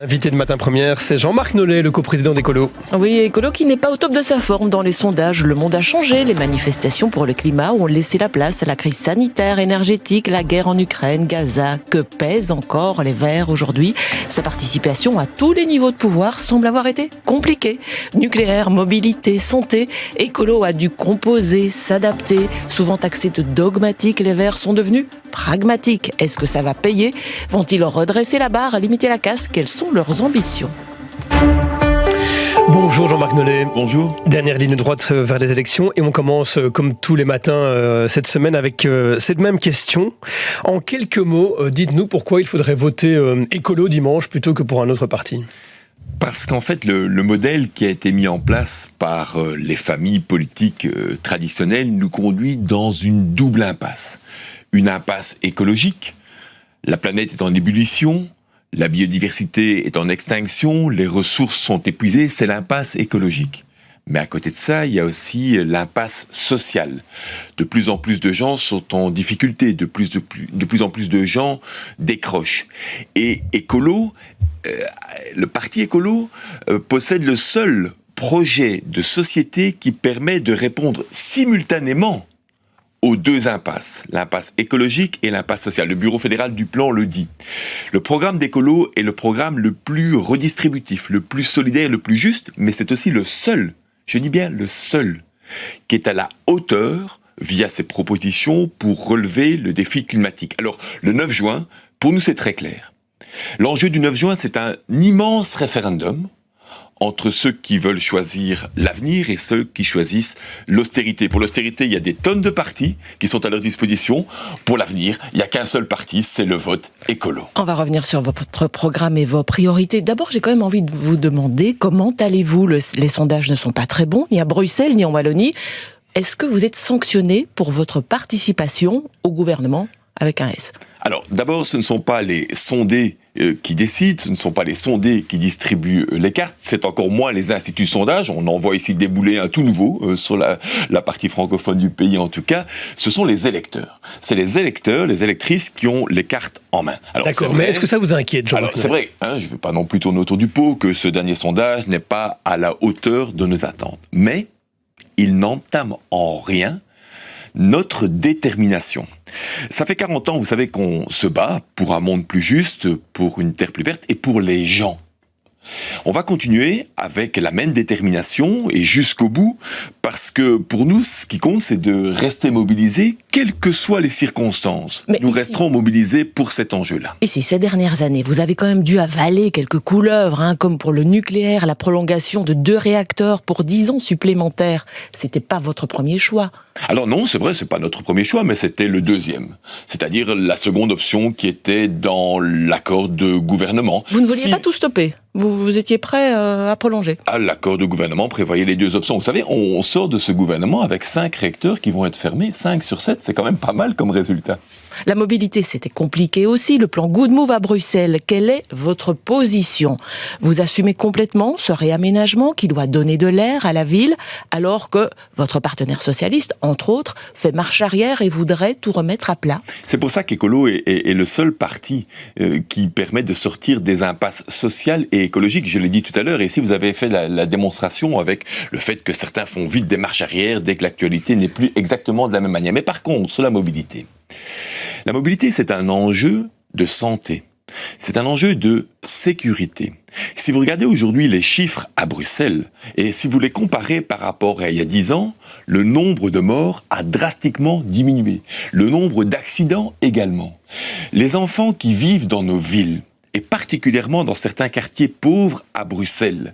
Invité de Matin Première, c'est Jean-Marc Nollet, le coprésident d'Écolo. Oui, Écolo qui n'est pas au top de sa forme dans les sondages. Le monde a changé, les manifestations pour le climat ont laissé la place à la crise sanitaire, énergétique, la guerre en Ukraine, Gaza. Que pèsent encore les Verts aujourd'hui? Sa participation à tous les niveaux de pouvoir semble avoir été compliquée. Nucléaire, mobilité, santé, Écolo a dû composer, s'adapter. Souvent taxés de dogmatiques, les Verts sont devenus pragmatiques. Est-ce que ça va payer? Vont-ils redresser la barre, limiter la casse? Quelles sont leurs ambitions? Bonjour Jean-Marc Nollet. Bonjour. Dernière ligne droite vers les élections et on commence comme tous les matins cette semaine avec cette même question. En quelques mots, dites-nous pourquoi il faudrait voter Écolo dimanche plutôt que pour un autre parti. Parce qu'en fait, le modèle qui a été mis en place par les familles politiques traditionnelles nous conduit dans une double impasse. Une impasse écologique, la planète est en ébullition, la biodiversité est en extinction, les ressources sont épuisées, c'est l'impasse écologique. Mais à côté de ça, il y a aussi l'impasse sociale. De plus en plus de gens sont en difficulté, de plus en plus de gens décrochent. Et Écolo, le parti Écolo possède le seul projet de société qui permet de répondre simultanément aux deux impasses, l'impasse écologique et l'impasse sociale. Le Bureau fédéral du plan le dit. Le programme d'Écolo est le programme le plus redistributif, le plus solidaire, le plus juste, mais c'est aussi le seul, je dis bien le seul, qui est à la hauteur via ses propositions pour relever le défi climatique. Alors, le 9 juin, pour nous c'est très clair. L'enjeu du 9 juin, c'est un immense référendum entre ceux qui veulent choisir l'avenir et ceux qui choisissent l'austérité. Pour l'austérité, il y a des tonnes de partis qui sont à leur disposition. Pour l'avenir, il n'y a qu'un seul parti, c'est le vote Écolo. On va revenir sur votre programme et vos priorités. D'abord, j'ai quand même envie de vous demander comment allez-vous? Les sondages ne sont pas très bons, ni à Bruxelles, ni en Wallonie. Est-ce que vous êtes sanctionné pour votre participation au gouvernement avec un S? Alors, d'abord, ce ne sont pas les sondés qui décident, ce ne sont pas les sondés qui distribuent les cartes, c'est encore moins les instituts de sondage. On en voit ici débouler un tout nouveau sur la partie francophone du pays en tout cas. Ce sont les électeurs. C'est les électeurs, les électrices qui ont les cartes en main. Alors, d'accord, mais est-ce que ça vous inquiète, Jean-Marc? Alors, c'est vrai, je ne veux pas non plus tourner autour du pot, que ce dernier sondage n'est pas à la hauteur de nos attentes. Mais il n'entame en rien notre détermination. Ça fait 40 ans, vous savez, qu'on se bat pour un monde plus juste, pour une terre plus verte et pour les gens. On va continuer avec la même détermination et jusqu'au bout, parce que pour nous, ce qui compte, c'est de rester mobilisés, quelles que soient les circonstances. Mais nous resterons mobilisés pour cet enjeu-là. Et si ces dernières années, vous avez quand même dû avaler quelques couleuvres, comme pour le nucléaire, la prolongation de 2 réacteurs pour 10 ans supplémentaires, c'était pas votre premier choix. Alors non, c'est vrai, c'est pas notre premier choix, mais c'était le deuxième. C'est-à-dire la seconde option qui était dans l'accord de gouvernement. Vous ne vouliez pas tout stopper? Vous étiez prêt à prolonger? L'accord de gouvernement prévoyait les 2 options. Vous savez, on sort de ce gouvernement avec 5 réacteurs qui vont être fermés. 5 sur 7, c'est quand même pas mal comme résultat. La mobilité, c'était compliqué aussi. Le plan Good Move à Bruxelles, quelle est votre position? Vous assumez complètement ce réaménagement qui doit donner de l'air à la ville, alors que votre partenaire socialiste, entre autres, fait marche arrière et voudrait tout remettre à plat? C'est pour ça qu'Écolo est le seul parti qui permet de sortir des impasses sociales et écologiques. Je l'ai dit tout à l'heure, et ici vous avez fait la démonstration avec le fait que certains font vite des marches arrière dès que l'actualité n'est plus exactement de la même manière. Mais par contre, sur la mobilité, c'est un enjeu de santé. C'est un enjeu de sécurité. Si vous regardez aujourd'hui les chiffres à Bruxelles, et si vous les comparez par rapport à il y a 10 ans, le nombre de morts a drastiquement diminué. Le nombre d'accidents également. Les enfants qui vivent dans nos villes, et particulièrement dans certains quartiers pauvres à Bruxelles,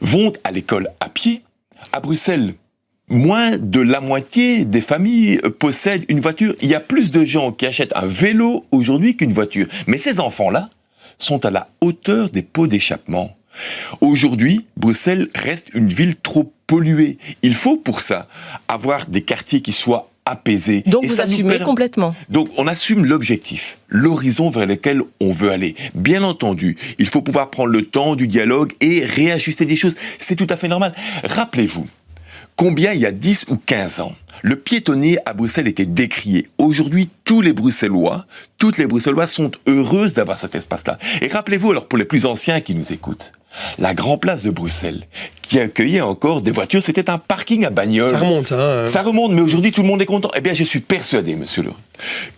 vont à l'école à pied. À Bruxelles, moins de la moitié des familles possèdent une voiture. Il y a plus de gens qui achètent un vélo aujourd'hui qu'une voiture. Mais ces enfants-là sont à la hauteur des pots d'échappement. Aujourd'hui, Bruxelles reste une ville trop polluée. Il faut pour ça avoir des quartiers qui soient apaisés. Donc vous assumez complètement. Donc on assume l'objectif, l'horizon vers lequel on veut aller. Bien entendu, il faut pouvoir prendre le temps du dialogue et réajuster des choses. C'est tout à fait normal. Rappelez-vous, Combien il y a 10 ou 15 ans, le piétonnier à Bruxelles était décrié. Aujourd'hui, toutes les Bruxellois sont heureuses d'avoir cet espace-là. Et rappelez-vous, alors pour les plus anciens qui nous écoutent, la Grand Place de Bruxelles, qui accueillait encore des voitures, c'était un parking à bagnoles. Ça remonte, hein. Ça remonte, mais aujourd'hui, tout le monde est content. Eh bien, je suis persuadé, monsieur Leroux,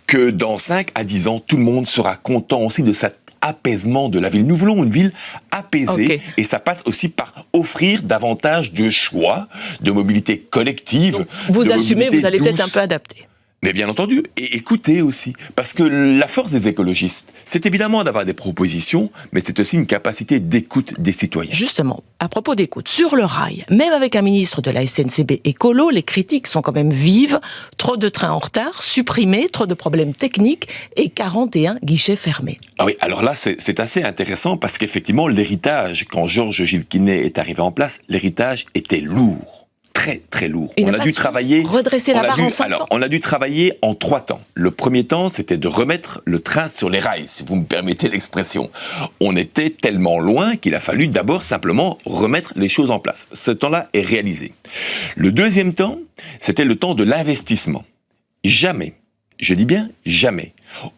que dans 5 à 10 ans, tout le monde sera content aussi de cet apaisement de la ville. Nous voulons une ville apaisée, et ça passe aussi par offrir davantage de choix, de mobilité collective. Donc, vous assumez, vous allez peut-être un peu adapter. Mais bien entendu, et écoutez aussi, parce que la force des écologistes, c'est évidemment d'avoir des propositions, mais c'est aussi une capacité d'écoute des citoyens. Justement, à propos d'écoute, sur le rail, même avec un ministre de la SNCB écolo, les critiques sont quand même vives. Trop de trains en retard, supprimés, trop de problèmes techniques et 41 guichets fermés. Ah oui, alors là, c'est assez intéressant parce qu'effectivement, l'héritage, quand Georges Gilles Quinet est arrivé en place, l'héritage était lourd. Très, très lourd. On a dû travailler... Redresser la barre en 5 ans. On a dû travailler en 3 temps. Le premier temps, c'était de remettre le train sur les rails, si vous me permettez l'expression. On était tellement loin qu'il a fallu d'abord simplement remettre les choses en place. Ce temps-là est réalisé. Le deuxième temps, c'était le temps de l'investissement. Jamais, je dis bien jamais,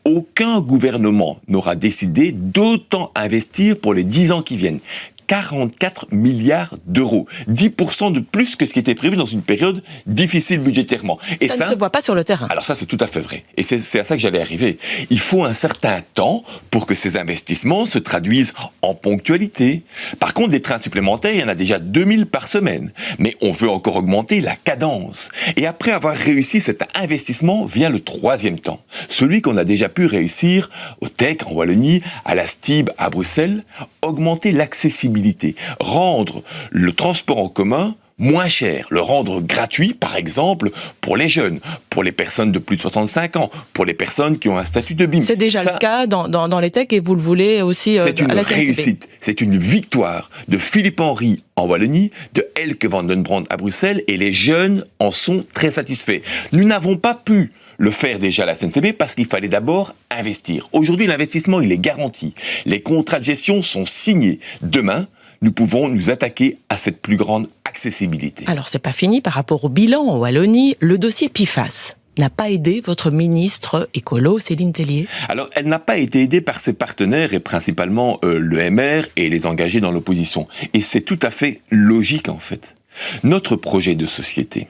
aucun gouvernement n'aura décidé d'autant investir pour les 10 ans qui viennent. 44 milliards d'euros, 10% de plus que ce qui était prévu dans une période difficile budgétairement. Et ça ne se voit pas sur le terrain. Alors ça, c'est tout à fait vrai. Et c'est à ça que j'allais arriver. Il faut un certain temps pour que ces investissements se traduisent en ponctualité. Par contre, des trains supplémentaires, il y en a déjà 2000 par semaine. Mais on veut encore augmenter la cadence. Et après avoir réussi cet investissement, vient le troisième temps. Celui qu'on a déjà pu réussir au TEC, en Wallonie, à la STIB, à Bruxelles, augmenter l'accessibilité, rendre le transport en commun moins cher, le rendre gratuit, par exemple, pour les jeunes, pour les personnes de plus de 65 ans, pour les personnes qui ont un statut de BIM. C'est déjà le cas dans les TEC et vous le voulez aussi c'est une réussite, c'est une victoire de Philippe Henry en Wallonie, de Elke van den Brand à Bruxelles, et les jeunes en sont très satisfaits. Nous n'avons pas pu le faire déjà à la SNCB parce qu'il fallait d'abord investir. Aujourd'hui, l'investissement, il est garanti. Les contrats de gestion sont signés. Demain, nous pouvons nous attaquer à cette plus grande accessibilité. Alors, c'est pas fini par rapport au bilan en Wallonie. Le dossier PFAS n'a pas aidé votre ministre écolo, Céline Tellier? Alors, elle n'a pas été aidée par ses partenaires, et principalement le MR et les engagés dans l'opposition. Et c'est tout à fait logique, en fait. Notre projet de société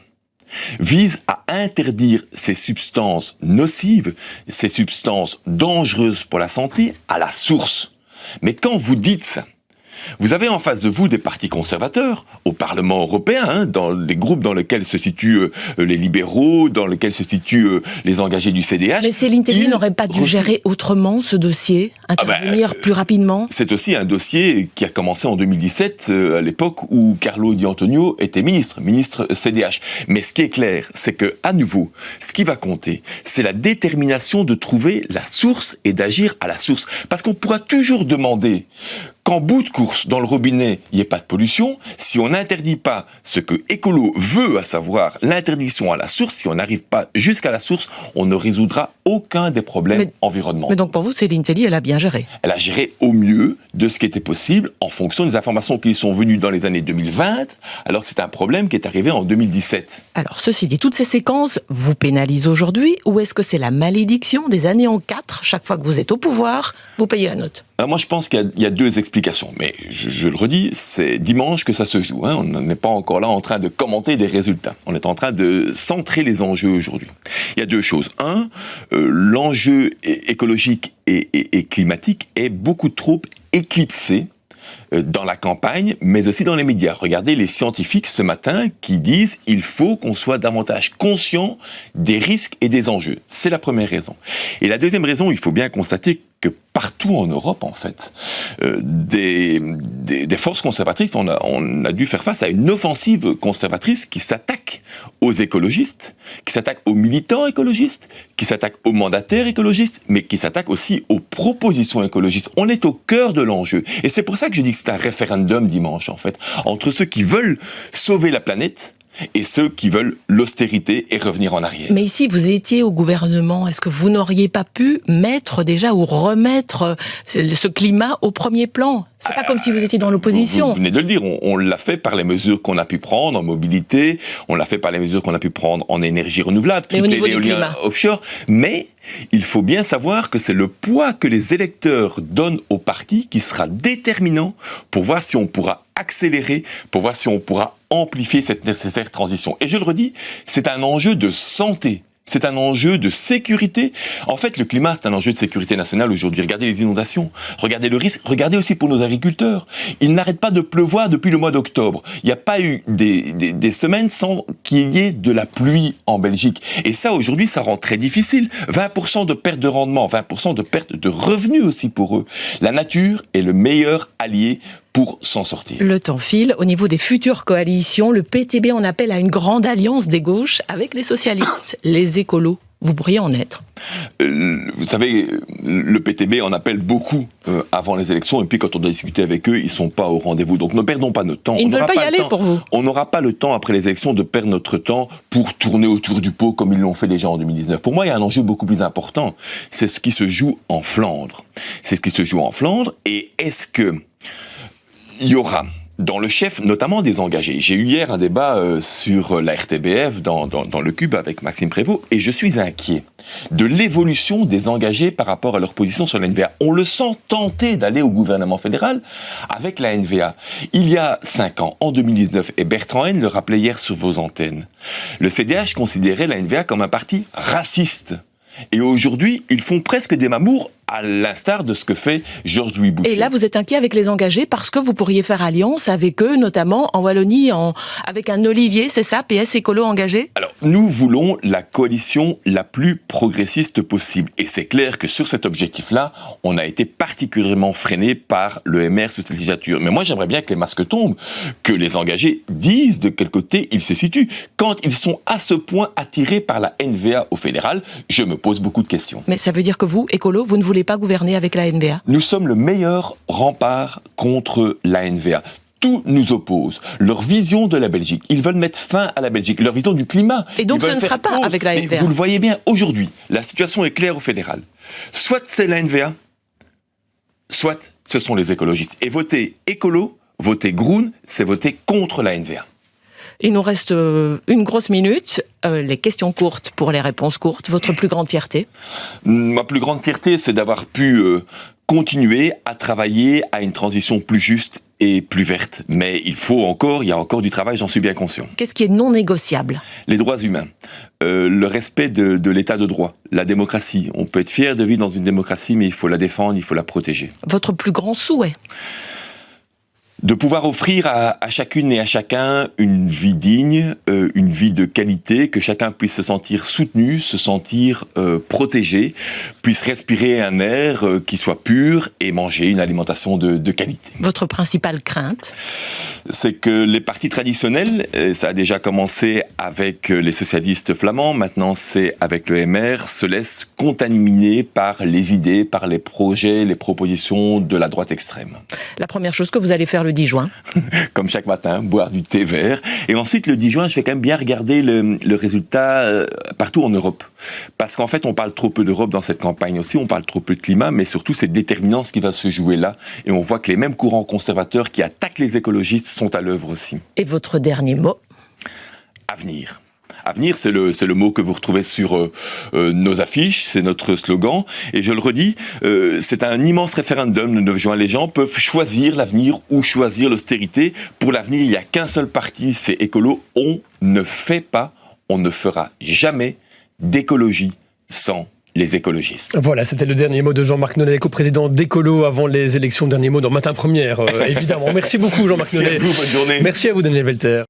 vise à interdire ces substances nocives, ces substances dangereuses pour la santé, à la source. Mais quand vous dites ça, vous avez en face de vous des partis conservateurs au Parlement européen, dans les groupes dans lesquels se situent les libéraux, dans lesquels se situent les engagés du CDH. Mais Céline Tellier n'aurait pas dû gérer autrement ce dossier, intervenir plus rapidement? C'est aussi un dossier qui a commencé en 2017, à l'époque où Carlo Di Antonio était ministre CDH. Mais ce qui est clair, c'est que, à nouveau, ce qui va compter, c'est la détermination de trouver la source et d'agir à la source. Parce qu'on pourra toujours demander qu'en bout de course, dans le robinet, il n'y ait pas de pollution. Si on n'interdit pas ce que écolo veut, à savoir l'interdiction à la source, si on n'arrive pas jusqu'à la source, on ne résoudra aucun des problèmes environnementaux. Mais donc pour vous, Céline Tellier, elle a bien géré? Elle a géré au mieux de ce qui était possible en fonction des informations qui sont venues dans les années 2020, alors que c'est un problème qui est arrivé en 2017. Alors, ceci dit, toutes ces séquences vous pénalisent aujourd'hui, ou est-ce que c'est la malédiction des années en 4? Chaque fois que vous êtes au pouvoir, vous payez la note. Alors moi, je pense qu'il y a 2 explications, mais je le redis, c'est dimanche que ça se joue. On n'est pas encore là en train de commenter des résultats. On est en train de centrer les enjeux aujourd'hui. Il y a 2 choses. Un, l'enjeu écologique et climatique est beaucoup trop éclipsé dans la campagne, mais aussi dans les médias. Regardez les scientifiques ce matin qui disent il faut qu'on soit davantage conscient des risques et des enjeux. C'est la première raison. Et la deuxième raison, il faut bien constater que partout en Europe, en fait, des forces conservatrices, on a dû faire face à une offensive conservatrice qui s'attaque aux écologistes, qui s'attaque aux militants écologistes, qui s'attaque aux mandataires écologistes, mais qui s'attaque aussi aux propositions écologistes. On est au cœur de l'enjeu. Et c'est pour ça que je dis que c'est un référendum dimanche, en fait, entre ceux qui veulent sauver la planète et ceux qui veulent l'austérité et revenir en arrière. Mais ici, vous étiez au gouvernement. Est-ce que vous n'auriez pas pu mettre déjà ou remettre ce climat au premier plan ? C'est pas comme si vous étiez dans l'opposition. Vous venez de le dire, on l'a fait par les mesures qu'on a pu prendre en mobilité, on l'a fait par les mesures qu'on a pu prendre en énergie renouvelable, tripler l'éolien offshore, mais il faut bien savoir que c'est le poids que les électeurs donnent au parti qui sera déterminant pour voir si on pourra accélérer, pour voir si on pourra amplifier cette nécessaire transition. Et je le redis, c'est un enjeu de santé. C'est un enjeu de sécurité. En fait, le climat, c'est un enjeu de sécurité nationale aujourd'hui. Regardez les inondations, regardez le risque, regardez aussi pour nos agriculteurs. Il n'arrête pas de pleuvoir depuis le mois d'octobre. Il n'y a pas eu des semaines sans qu'il y ait de la pluie en Belgique. Et ça, aujourd'hui, ça rend très difficile. 20% de perte de rendement, 20% de perte de revenus aussi pour eux. La nature est le meilleur allié pour s'en sortir. Le temps file. Au niveau des futures coalitions, le PTB en appelle à une grande alliance des gauches avec les socialistes, les écolos. Vous pourriez en être. Vous savez, le PTB en appelle beaucoup avant les élections, et puis quand on doit discuter avec eux, ils ne sont pas au rendez-vous. Donc ne perdons pas notre temps. Ils ne veulent pas y aller pour vous. On n'aura pas le temps après les élections de perdre notre temps pour tourner autour du pot comme ils l'ont fait déjà en 2019. Pour moi, il y a un enjeu beaucoup plus important. C'est ce qui se joue en Flandre. C'est ce qui se joue en Flandre. Et est-ce que il y aura dans le chef, notamment des engagés. J'ai eu hier un débat sur la RTBF dans le Cube avec Maxime Prévost, et je suis inquiet de l'évolution des engagés par rapport à leur position sur la NVA. On le sent tenter d'aller au gouvernement fédéral avec la NVA. Il y a 5 ans, en 2019, et Bertrand Haine le rappelait hier sur vos antennes, le CDH considérait la NVA comme un parti raciste. Et aujourd'hui, ils font presque des mamours à l'instar de ce que fait Georges-Louis Boucher. Et là, vous êtes inquiet avec les engagés parce que vous pourriez faire alliance avec eux, notamment en Wallonie, avec un Olivier, c'est ça, PS Écolo engagé ? Alors, nous voulons la coalition la plus progressiste possible. Et c'est clair que sur cet objectif-là, on a été particulièrement freiné par le MR sur cette législature. Mais moi, j'aimerais bien que les masques tombent, que les engagés disent de quel côté ils se situent. Quand ils sont à ce point attirés par la NVA au fédéral, je me pose beaucoup de questions. Mais ça veut dire que vous, Écolo, vous ne voulez pas gouverner avec la NVA ? Nous sommes le meilleur rempart contre la NVA. Tout nous oppose. Leur vision de la Belgique, ils veulent mettre fin à la Belgique. Leur vision du climat. Et donc ce ne sera pas avec la NVA. Vous le voyez bien, aujourd'hui, la situation est claire au fédéral. Soit c'est la NVA, soit ce sont les écologistes. Et voter écolo, voter Groen, c'est voter contre la NVA. Il nous reste une grosse minute. Les questions courtes pour les réponses courtes. Votre plus grande fierté ? Ma plus grande fierté, c'est d'avoir pu continuer à travailler à une transition plus juste et plus verte. Mais il y a encore du travail, j'en suis bien conscient. Qu'est-ce qui est non négociable ? Les droits humains, le respect de l'état de droit, la démocratie. On peut être fier de vivre dans une démocratie, mais il faut la défendre, il faut la protéger. Votre plus grand souhait ? De pouvoir offrir à chacune et à chacun une vie digne, une vie de qualité, que chacun puisse se sentir soutenu, se sentir protégé, puisse respirer un air qui soit pur et manger une alimentation de qualité. Votre principale crainte ? C'est que les partis traditionnels, ça a déjà commencé avec les socialistes flamands, maintenant c'est avec le MR, se laissent contaminer par les idées, par les projets, les propositions de la droite extrême. La première chose que vous allez faire le 10 juin ? Comme chaque matin, boire du thé vert. Et ensuite, le 10 juin, je vais quand même bien regarder le résultat partout en Europe. Parce qu'en fait, on parle trop peu d'Europe dans cette campagne aussi, on parle trop peu de climat, mais surtout, c'est déterminant ce qui va se jouer là. Et on voit que les mêmes courants conservateurs qui attaquent les écologistes sont à l'œuvre aussi. Et votre dernier mot ? Avenir. Avenir, c'est le mot que vous retrouvez sur nos affiches, c'est notre slogan. Et je le redis, c'est un immense référendum le 9 juin. Les gens peuvent choisir l'avenir ou choisir l'austérité. Pour l'avenir, il n'y a qu'un seul parti, c'est écolo. On ne fait pas, on ne fera jamais d'écologie sans les écologistes. Voilà, c'était le dernier mot de Jean-Marc Nollet, co-président d'Écolo avant les élections. Dernier mot dans Matin Première, évidemment. Merci beaucoup Jean-Marc Nollet. Merci à vous, bonne journée. Merci à vous Daniel Welter.